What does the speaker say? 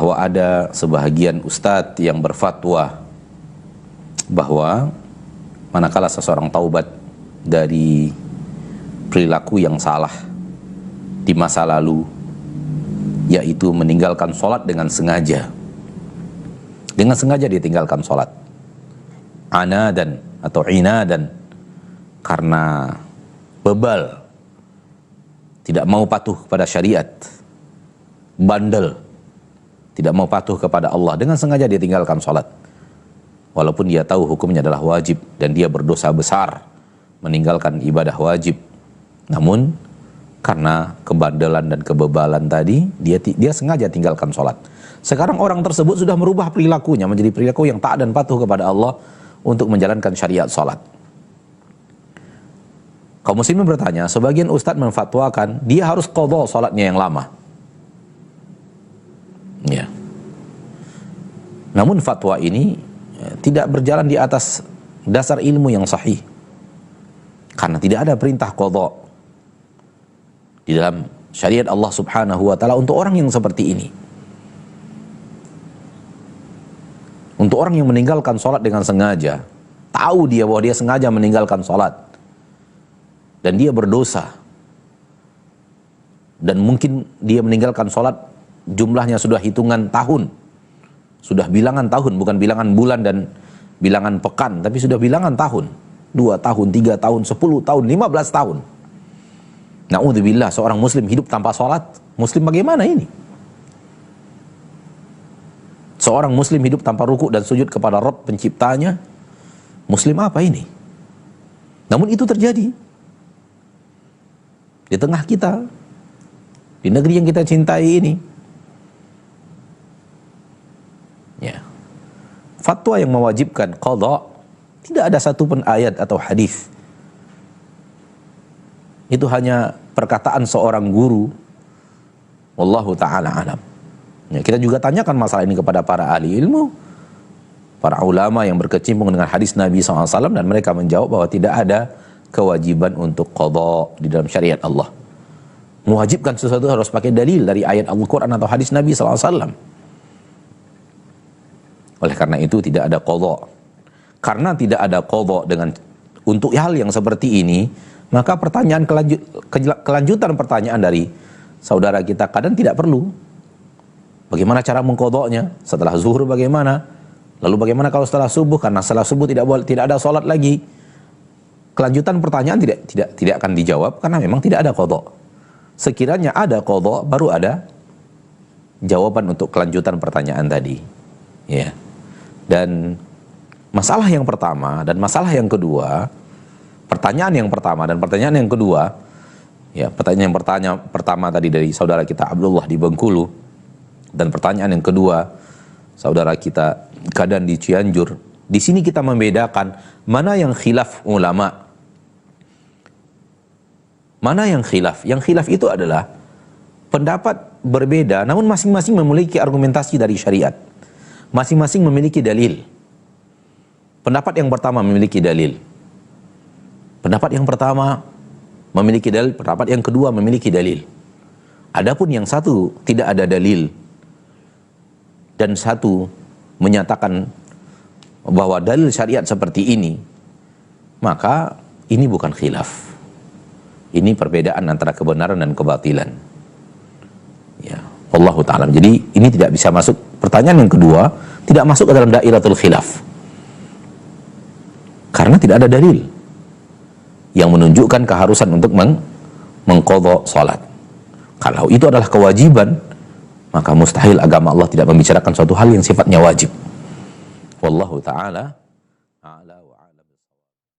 bahwa ada sebahagian ustadz yang berfatwa bahwa manakala seseorang taubat dari perilaku yang salah di masa lalu, yaitu meninggalkan sholat dengan sengaja. Dengan sengaja ditinggalkan sholat, anadan atau inadan, karena bebal, tidak mau patuh kepada syariat, bandel, tidak mau patuh kepada Allah, dengan sengaja ditinggalkan sholat, walaupun dia tahu hukumnya adalah wajib dan dia berdosa besar meninggalkan ibadah wajib. Namun karena kebandelan dan kebebalan tadi, dia sengaja tinggalkan sholat. Sekarang orang tersebut sudah merubah perilakunya menjadi perilaku yang taat dan patuh kepada Allah untuk menjalankan syariat sholat. Kaum muslimin bertanya, sebagian ustadz memfatwakan dia harus qadha sholatnya yang lama. Ya. Namun fatwa ini tidak berjalan di atas dasar ilmu yang sahih, karena tidak ada perintah qadha di dalam syariat Allah Subhanahu wa taala untuk orang yang seperti ini. Untuk orang yang meninggalkan sholat dengan sengaja, tahu dia bahwa dia sengaja meninggalkan sholat dan dia berdosa, dan mungkin dia meninggalkan sholat jumlahnya sudah hitungan tahun, sudah bilangan tahun, bukan bilangan bulan dan bilangan pekan, tapi sudah bilangan tahun, 2 tahun, 3 tahun, 10 tahun, 15 tahun. Na'udzubillah, seorang muslim hidup tanpa sholat, muslim bagaimana ini? Seorang muslim hidup tanpa rukuk dan sujud kepada Rabb penciptanya, muslim apa ini? Namun itu terjadi di tengah kita, di negeri yang kita cintai ini. Ya. Fatwa yang mewajibkan qadha, tidak ada satupun ayat atau hadis. Itu hanya perkataan seorang guru. Wallahu ta'ala alam. Ya, kita juga tanyakan masalah ini kepada para ahli ilmu, para ulama yang berkecimpung dengan hadis Nabi SAW, dan mereka menjawab bahwa tidak ada kewajiban untuk qadha di dalam syariat Allah. Mewajibkan sesuatu harus pakai dalil dari ayat Al-Quran atau hadis Nabi SAW. Oleh karena itu tidak ada qadha. Karena tidak ada qadha untuk hal yang seperti ini, maka pertanyaan kelanjutan pertanyaan dari saudara kita kadang tidak perlu. Bagaimana cara mengqadhanya? Setelah zuhur bagaimana? Lalu bagaimana kalau setelah subuh? Karena setelah subuh tidak ada sholat lagi. Kelanjutan pertanyaan tidak akan dijawab karena memang tidak ada qadha. Sekiranya ada qadha, baru ada jawaban untuk kelanjutan pertanyaan tadi. Ya. Dan masalah yang pertama dan masalah yang kedua, pertanyaan yang pertama dan pertanyaan yang kedua, ya, pertanyaan yang pertama tadi dari saudara kita Abdullah di Bengkulu, dan pertanyaan yang kedua saudara kita Kadan di Cianjur. Di sini kita membedakan mana yang khilaf ulama, mana yang khilaf. Yang khilaf itu adalah pendapat berbeda, namun masing-masing memiliki argumentasi dari syariat, masing-masing memiliki dalil. Pendapat yang pertama memiliki dalil, pendapat yang pertama memiliki dalil, pendapat yang kedua memiliki dalil. Adapun yang satu tidak ada dalil dan satu menyatakan bahwa dalil syariat seperti ini, maka ini bukan khilaf. Ini perbedaan antara kebenaran dan kebatilan. Ya, Wallahu ta'ala. Jadi ini tidak bisa masuk, pertanyaan yang kedua tidak masuk ke dalam dairatul khilaf, karena tidak ada dalil yang menunjukkan keharusan untuk mengqadha salat. Kalau itu adalah kewajiban, maka mustahil agama Allah tidak membicarakan suatu hal yang sifatnya wajib. Wallahu ta'ala